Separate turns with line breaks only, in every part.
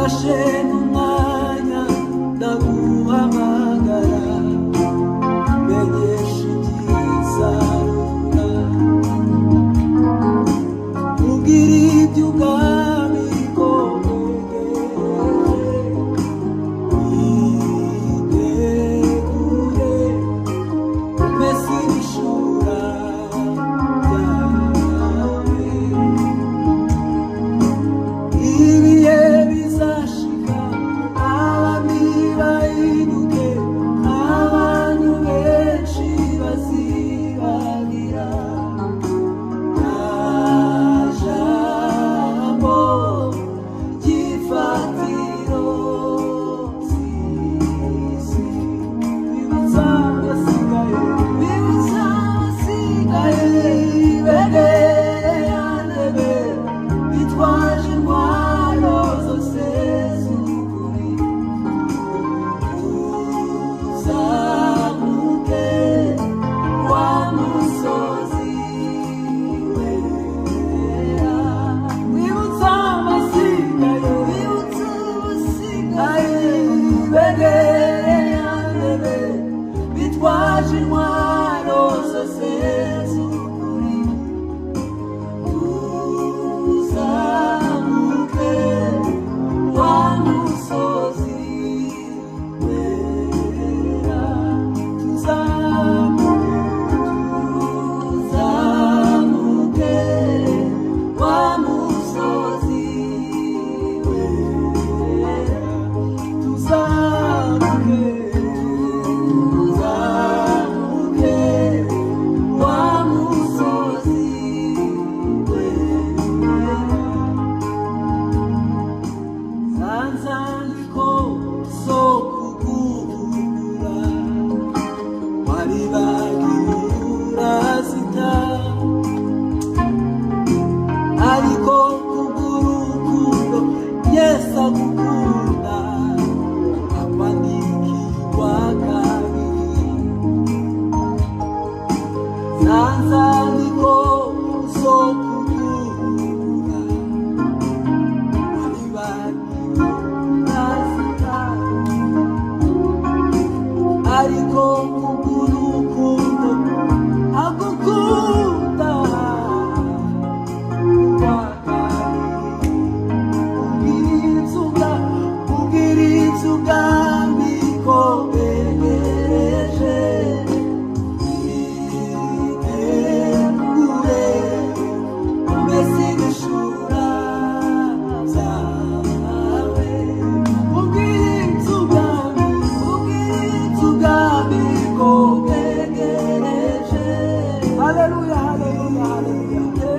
nafashe umwanya ndaguhamagara menyesha ibyiza ubwira iby'ubwami ko witegure umese n'ishura ryawe ibihe bizashika abami bahinduke abantu benshi bazibagira jambo gifatiro sisi bibutsa abasigaye begerane bitwaje intwaro zose z'ukuri tuzamuke wa musozi wera wibutsa abasigaye begerane bitwaje intwaro zose z'ukuri tuzamuke wa musozi wera tuzamuke wa musozi wera tuzamuke wa musozi zanzandiko zo kugura wari bagiura zita ariko kubw'urukundo Yesu agukunda akwandikirwa kabiri zanzandiko zo kugura wari bagiura zita ariko kubw'urukundo agukunda ubwiriza ubwami ko bwegereje witegure umese n'ishura zawe ubwiriza ubwami ko bwegereje haleluya haleluya haleluya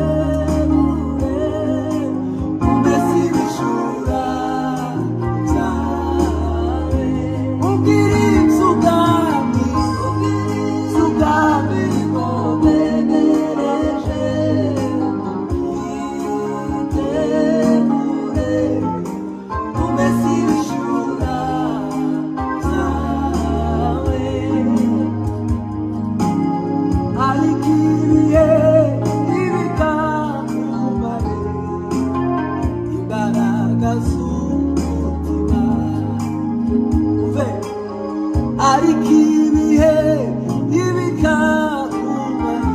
umese n'ishura zawe ubwiriza ubwami ko bwegereje witegure umese n'ishura zawe ariko ibihe ntibikakumare imbaraga z'umutima uve ariko ibihe ntibikakumare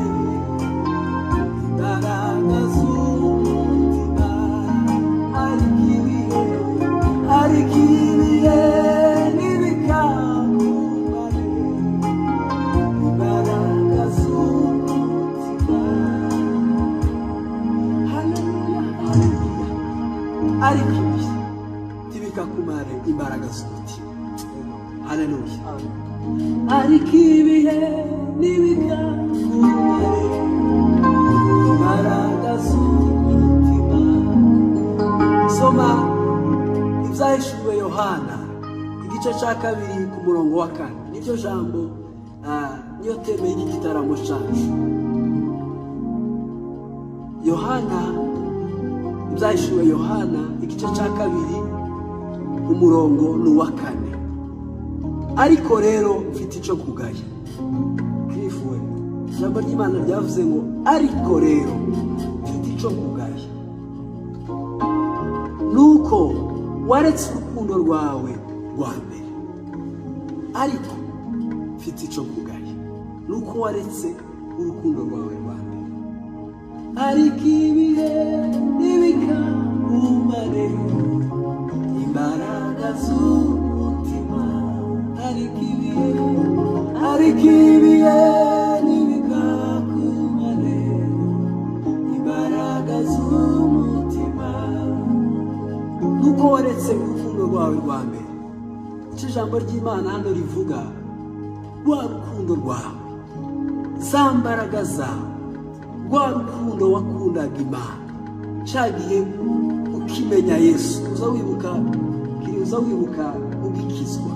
imbaraga z'umutima ariko ibihe ntibikakumare imbaraga z'umutima haleluya haleluya ariko ibihe ntibikakumare imbaraga z'umutima haleluya ariko ibihe ntibikakumare imbaraga z'umutima soma ibyahishuriwe Yohana igice cya 2 ku murongo wa 4 niryo jambo niyo teme y'iki gitaramo cyacu Yohana ibyahishuriwe Yohana igice cya 2 umurongo n'uwa 4 ariko rero mfite icyo kugaya krifuwe ijambo ry'Imana ryavuze ngo ariko rero mfite icyo kugaya nuko waretse urukundo rwawe rwa mbere. Ariko mfite icyo kugaye, nuko waretse urukundo rwawe rwa mbere. Ariko ibihe ntibikakumare imbaraga z'umutima. Ariko ibihe ntibikakumare imbaraga z'umutima, nuko waretse urukundo rwawe rwa mbere. Icyo ijambo ry'Imana hano rivuga, rwa rukundo rwawe, za mbaraga zawe, rwa rukundo wakundaga Imana cyagiye ukimenya Yesu. Uza wibuka ugikizwa,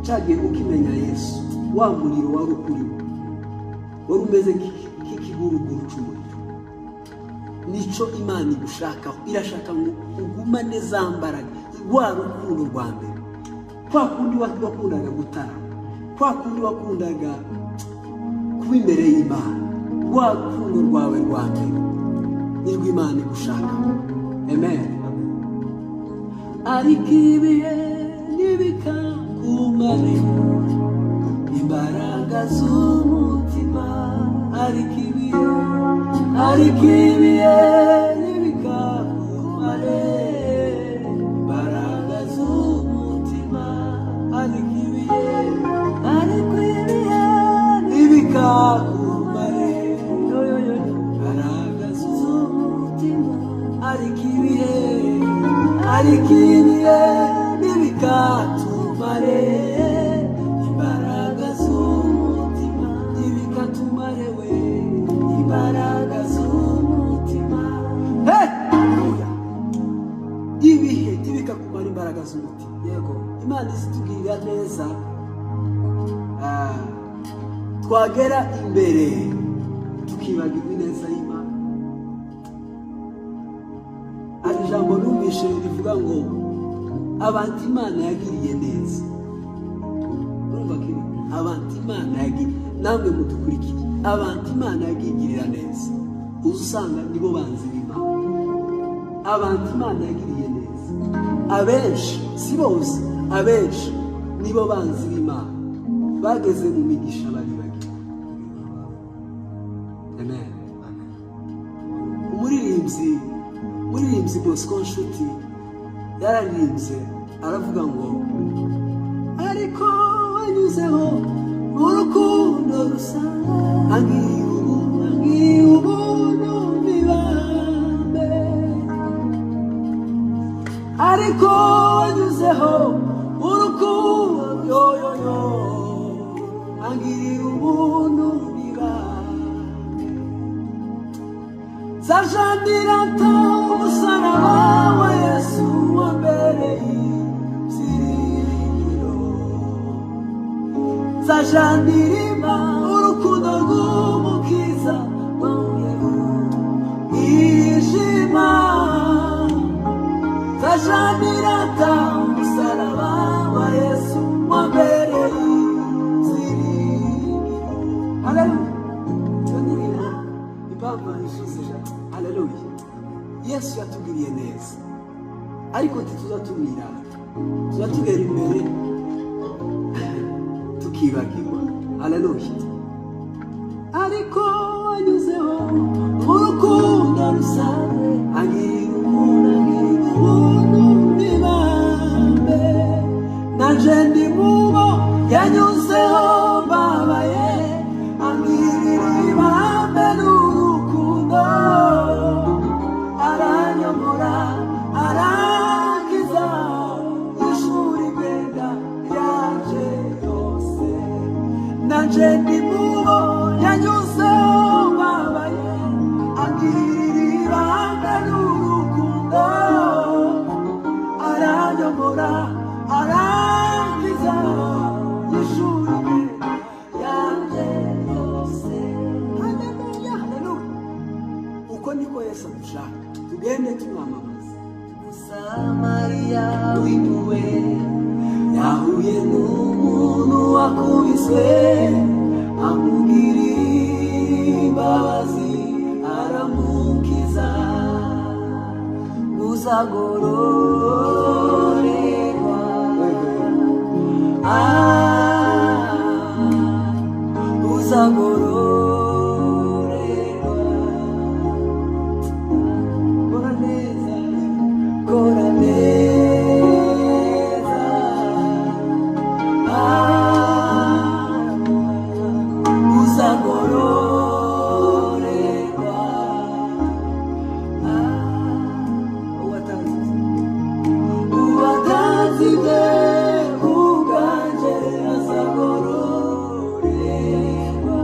cyagiye ukimenya Yesu, wa muriro wari ukuriho, wari umeze nk'ikiguruguru cy'umuriro. Nicyo Imana igushakaho, irashaka ngo ugumane za mbaraga, rwa rukundo rwa mbere, kwa kundi wakundaga gutarama, kwa kundi wakundaga kuba imbere y'Imana. Rwa rukundo rwawe rwa mbere nirwo Imana igushakaho. Amen. Ariko ibihe ntibikakumare imbaraga z'umutima. Ariko ibihe ntibikakumare imbaraga z'umutima. Ariko ibihe ntibikakumare imbaraga z'umutima. Ariko ibihe ntibikatumare imbaraga z'umutima. Ntibikatumare we imbaraga z'umutima. Ibihe ntibikakumara imbaraga z'umutima. Yego, Imana izitugirira neza, twagera imbere tukibagirwa ineza y'Imana. Hari ijambo numvise rivuga ngo abantu Imana yagiriye neza. Urumva kiri? Abantu Imana yagiriye, namwe mudukurikiye, abantu Imana yagirira neza, usanga nibo banzi b'Imana. Abantu Imana yagiriye neza, abenshi, si bose, abenshi nibo banzi b'Imana, bageze mu migisha bari bagiye. Amen. Umuririmbyi Bosco Nshuti yararirimbye aravuga ngo, ariko wanyuzeho urukundo rusange, angiye ubuntu n'ibambe. Ariko wanyuzeho urukundo, angirira ubuntu n'ibambe. Zajandirata umusaraba wa Yesu wambereye ibyiringiro. Zajandirima urukundo rw'umukiza wankuyeho umwijima. Zajandirata umusaraba wa Yesu wambereye ibyiringiro. Haleluya. Haleluya. Yesu yatugiriye neza, ariko ntituzatumira, tuzatugera imbere tukibagirwa. Haleluya. Ariko wanyuzeho urukundo rusange, angirira ubuntu n'ibambe. Naje ndi mubo yanyuzeho babaye, angirira ibambe n'urukundo. Aranyomora, arangiza ishuri benda yaje yose. Naje ndi mubo yanyuzeho babaye, angirira ibambe n'urukundo. Aranyomora, arangiza ishuri benda yaje yose. Haleluya, haleluya. Uko niko Yesu adushaka, tugende tumwamamaza. Musamariya w'impuhwe yahuye n'umuntu wakubiswe, amugirira imbabazi aramukiza. Muzagorora uzagororerwa. Kora neza, kora neza, uzagororerwa. Uwatanzwe ubwanje azagororerwa.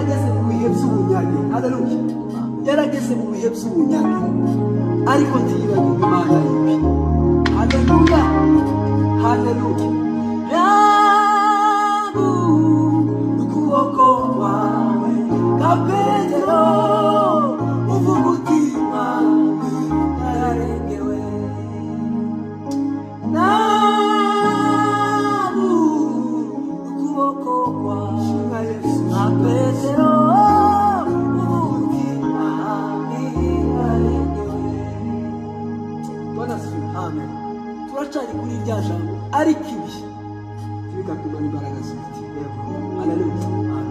yarageze mu bihe by'ubunyage. Haleluya. Yarageze mu bihe by'ubunyage ariko ntiyibagirwa Imana yiwe. Haleluya. Haleluya. Rabu ukuboko kwawe ka Petero uvuga uti Imana yarengewe. Rabu ukuboko kwawe ka Petero uvuga uti Imana yarengewe. Bwana asifiwe. Amen. Turacari kuri rya jambo ariko ibi tubikakumara imbaraga z'umutima. Haleluya. Amen.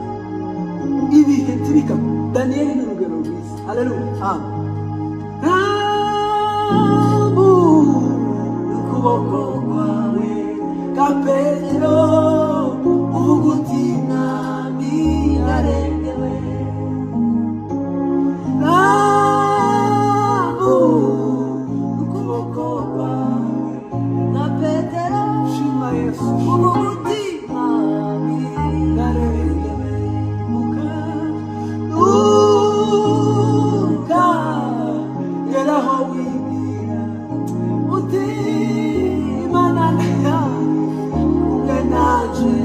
Ibihe tubikakumara Daniel ni urugero rwiza. Haleluya. Amen. Rabu ukuboko kwawe ka Petero uvuga uti Imana yarengewe. Rabu ukuboko kwawe ka Petero shima Yesu uvuga uti Imana yarengewe. Uka yaraho wibwira uti Imana kumwe naje.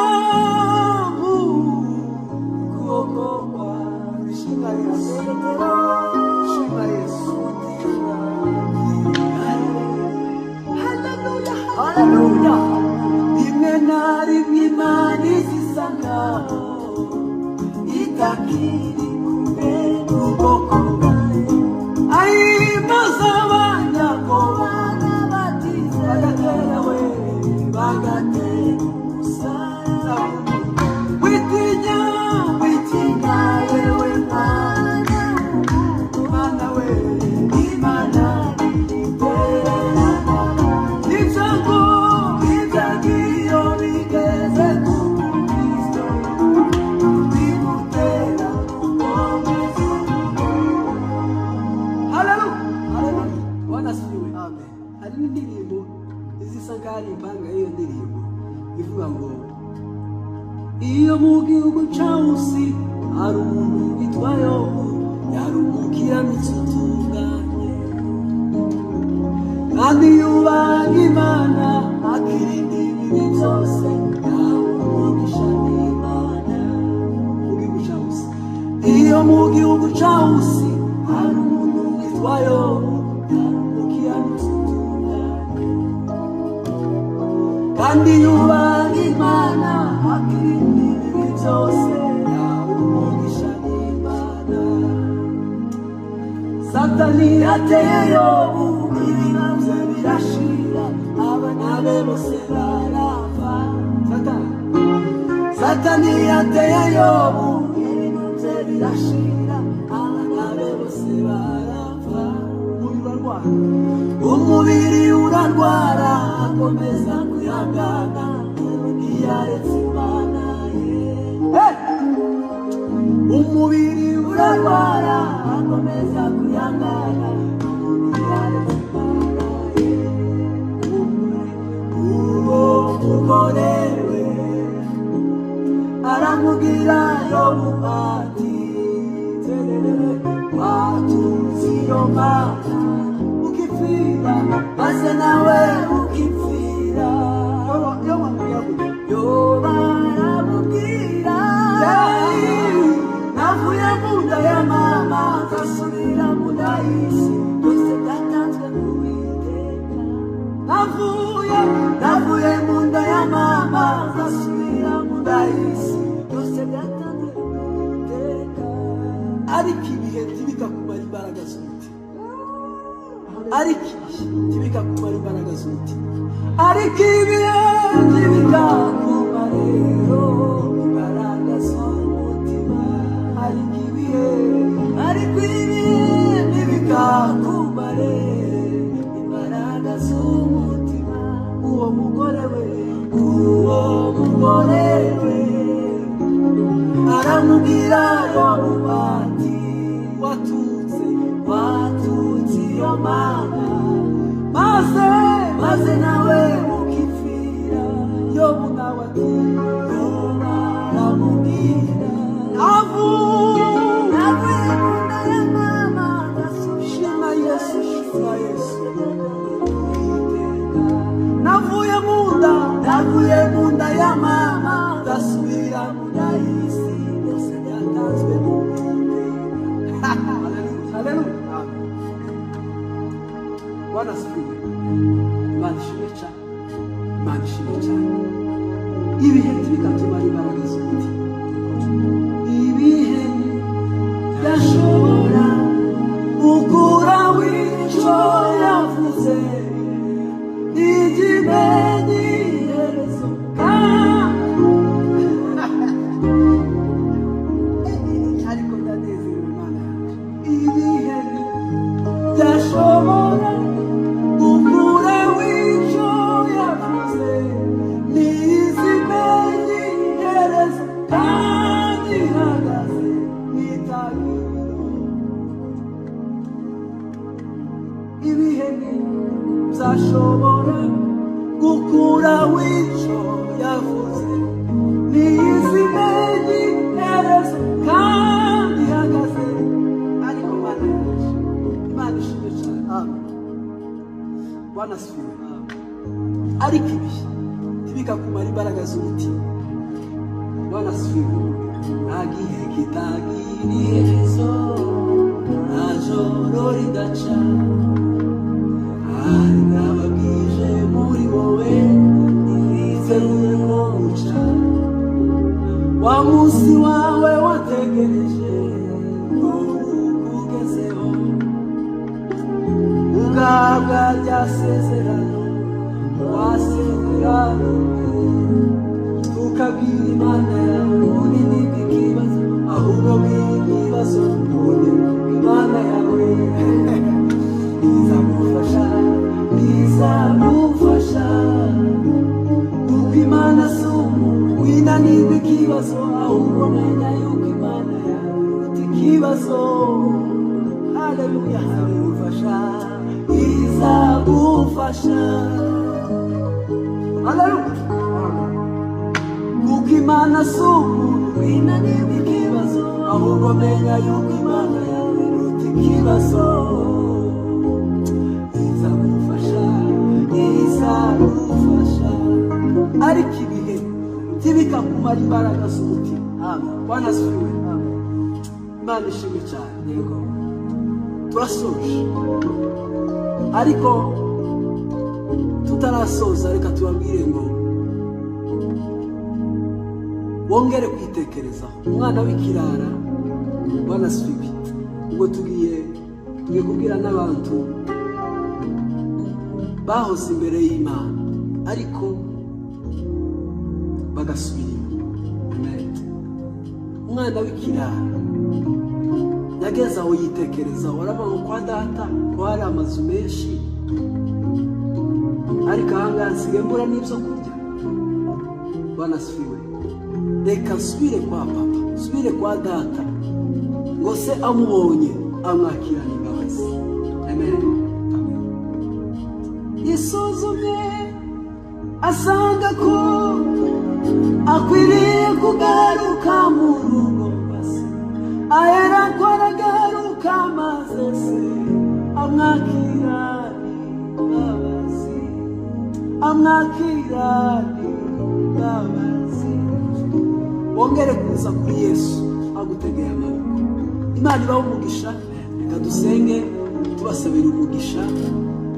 Rabu ukuboko kwawe shima Yesu shima Yesu. Haleluya. Haleluya. Rimwe na rimwe Imana izisa nkaho itakiri kumwe n'ubwoko bwawe. Ayimbaza abanyakobo batize bagatera we bagatera umusaza. Witinya witinya yewe mwana Imana we Imana iterera ibyago ibyagiyo bigeze ku Kristo bimutera gukomeza. Haleluya. Haleluya. Bwana asifiwe. Amen. Hari n'indirimbo izisa nk'ari impanga y'iyo ndirimbo ivuga ngo iyo mu gihugu cyawusi hari umuntu witwa Yobu yari umukiranutsi utunganye kandi yubaha Imana akirinda ibibi byose yawe umugisha n'Imana. Mu gihugu cyawusi iyo mu gihugu cyawusi hari umuntu witwa Yobu yari umukiranutsi utunganye kandi yubaha Imana akirinda ibibi byose yawe umugisha n'Imana. Satani yateye Yobu ibintu bye birashira abana be bose barapfa. Satani yateye Yobu ibintu bye birashira abana be bose barapfa. Umubiri urarwara akomeza kwihangana ntiyaretse Imana ye. Umubiri urarwara akomeza kwihangana ntiyaretse Imana ye. Uwo mugore we aramubwira Yobu ati watunze iyo Mana ukipfira maze nawe ukipfira. Yobu aramubwira navuye mu nda ya mama nzasubira mu nda y'isi byose byatanzwe n'Uwiteka. Navuye mu nda ya mama nzasubira mu nda y'isi byose byatanzwe n'Uwiteka. Ariko ibihe ntibikakumara imbaraga z'umutima. Ariko ibihe ntibikakumara imbaraga z'umutima. Ariko ibihe ntibikakumara imbaraga z'umutima. Ariko ibihe ntibikakumare imbaraga z'umutima. Uwo mugore we aramubwira Yobu ati watutse iyo Mana maze nawe ukipfira. Yobu
ndamubwira navuye mu nda ya mama ndasubira Yesu shima Yesu navuye mu nda ya mama ndasubira mu nda y'isi yose yatanzwe haleluya Bwana asifiwe Imana ishimwe cyane ibihe bikatuma imbaraga z'umuti ibihe byashobora gukura w'icyo yavuze igimenyerezo ariko ndanezerewe Imana yanjye ibihe byashobora gukura w'icyo yavuze n'izimenyerezo kandi ihagaze n'itangiriro ibihe byashobora gukura w'icyo yavuze n'izimenyerezo kandi ihagaze ariko Imana ishimwe cyane Bwana asifiwe ariko ibihe ntibikakumara imbaraga z'umutima Bwana asifiwe nta gihe kitagira iherezo nta joro ridaca hari n'ababwije muri wowe ntibitegure ko buca wa munsi wawe wategereje ngo ukugezeho ugahabwa rya sezerano wasezerano ukabwira Imana yawe ubunini bw'ikibazo ahubwo bw'ikibazo ubunini Imana yawe izamufasha kuko Imana si winanirwa ikibazo ahubwo menya yuko Imana yawe ifite ikibazo haleluya izagufasha haleluya kuko Imana si winanirwa ikibazo ahubwo menya yuko Imana yawe ifite ikibazo izagufasha ariko ibihe ntibikakumara imbaraga z'umutima Bwana asifiwe Imana ishimwe cyane yego turasoje ariko tutarasoza reka tubabwire ngo wongere kwitekerezaho umwana w'ikirara Bwana asifiwe ubwo tugiye kubwira n'abantu bahoze imbere y'Imana ariko bagasubira umwana w'ikirara yageze aho yitekerezaho aravuga kwa data ko hari amazu menshi ariko ahangaha nsigaye mbura n'ibyo kurya Bwana asifiwe reka nsubire kwa papa nsubire kwa data ngo se amubonye amwakirana imbabazi amen yisuzumye asanga ko akwiriye kugaruka mu rugo base ahera ko aragaruka maze se amwakirana imbabazi wongere kuza kuri Yesu agutegeye amaboko Imana ibaho umugisha reka dusenge tubasabira umugisha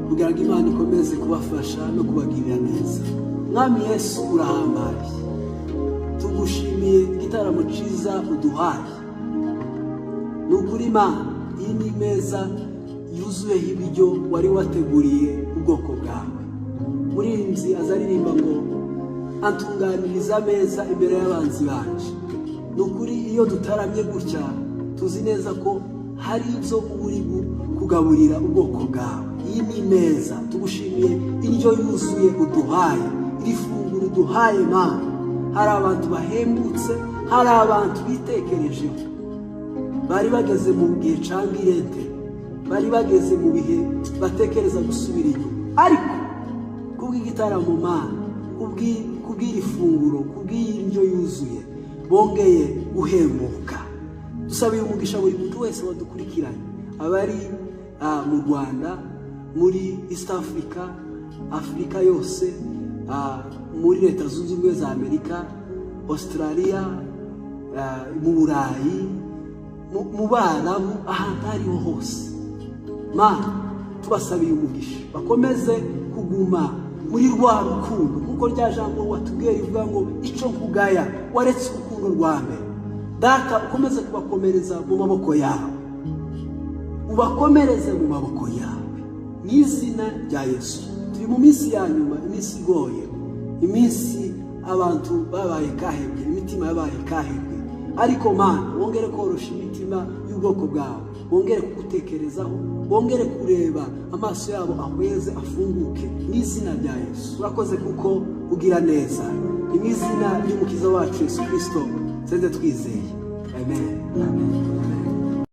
kugira ngo Imana ikomeze kubafasha no kubagirira neza Mwami Yesu urahambaye tugushimiye igitaramo cyiza uduhaye ni ukuri Imana iyi ni imeza yuzuyeho ibiryo wari wateguriye ubwoko bwawe Murinzi azaririmba ngo antunganiriza ameza imbere y'abanzi banje ni ukuri iyo dutaramye gutya tuzi neza ko hari ibyo uri kugaburira ubwoko bwawe iyi ni imeza tugushimiye indyo yuzuye uduhaye iri funguro uduhaye Mana hari abantu bahembutse hari abantu bitekerejeho bari bageze mu gihe cangirente bari bageze mu bihe batekereza gusubira inyuma ariko kubw'igitaramo Mana kubw'iri funguro kubw'indyo yuzuye bongeye guhembuka. Dusabiye umugisha buri muntu wese wadukurikiranye, abari mu Rwanda, muri East Africa, Afrika yose, muri Leta Zunze Ubumwe za Amerika, Australia, mu Burayi, mu Barabu, ahantu ariho hose. Mana, tubasabiye umugisha, bakomeze kuguma muri rwa rukundo, kuko rya jambo watubwiye rivuga ngo ico nkugaya waretse urukundo rwa mbere. Data, ukomeze kubakomereza mu maboko yawe, ubakomereze mu maboko yawe mu izina rya Yesu. Turi mu minsi ya nyuma, iminsi igoye, iminsi abantu babaye kahebwe, imitima yabaye kahebwe, ariko Mana, wongere korosha imitima y'ubwoko bwawe, wongere kugutekerezaho, wongere kureba amaso yabo ahweze afunguke mu izina rya Yesu. Urakoze kuko ugira neza, mu izina ry'umukiza wacu Yesu Kristo senze twizeye. Amen. Amen. Amen.